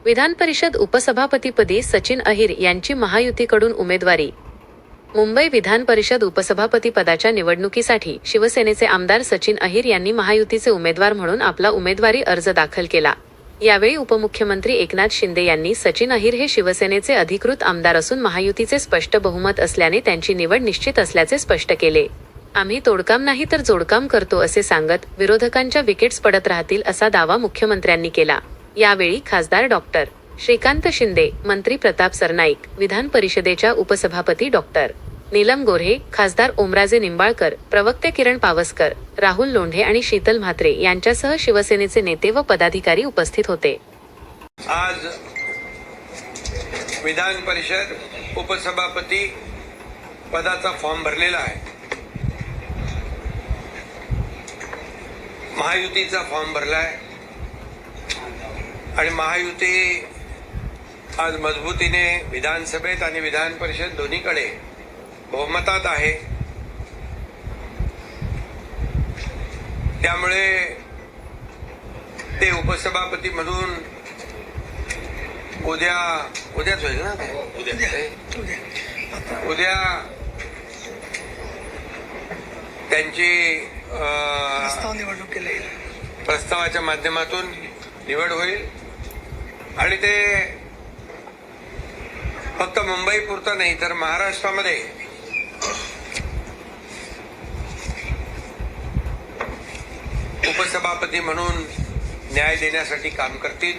विधान परिषद उपसभापतीपदी सचिन अहिर यांची महायुतीकडून उमेदवारी. मुंबई विधान परिषद उपसभापती पदाच्या निवडणुकीसाठी शिवसेनेचे आमदार सचिन अहिर यांनी महायुतीचे उमेदवार म्हणून आपला उमेदवारी अर्ज दाखल केला. यावेळी उपमुख्यमंत्री एकनाथ शिंदे यांनी सचिन अहिर हे शिवसेनेचे अधिकृत आमदार असून महायुतीचे स्पष्ट बहुमत असल्याने त्यांची निवड निश्चित असल्याचे स्पष्ट केले. आम्ही तोडकाम नाही तर जोडकाम करतो असे सांगत विरोधकांच्या विकेट्स पडत राहतील असा दावा मुख्यमंत्र्यांनी केला. यावेळी खासदार डॉक्टर श्रीकांत शिंदे, मंत्री प्रताप सरनाईक, विधान परिषदेच्या उपसभापती डॉक्टर नीलम गोऱ्हे, खासदार ओमराजे निंबाळकर, प्रवक्ते किरण पावसकर, राहुल लोंढे आणि शीतल म्हात्रे यांच्यासह शिवसेनेचे नेते व पदाधिकारी उपस्थित होते. आज विधान परिषद उपसभापती पदाचा फॉर्म भरलेला आहे. महायुतीचा फॉर्म भरलाय आणि महायुती आज मजबूतीने विधानसभेत आणि विधान परिषद दोन्हीकडे बहुमतात आहे. त्यामुळे ते उपसभापती म्हणून उद्याच होईल ना. उद्या त्यांची प्रस्तावाच्या माध्यमातून निवड होईल आणि ते फक्त मुंबई पुरतं नाही तर महाराष्ट्रामध्ये उपसभापती म्हणून न्याय देण्यासाठी काम करतील.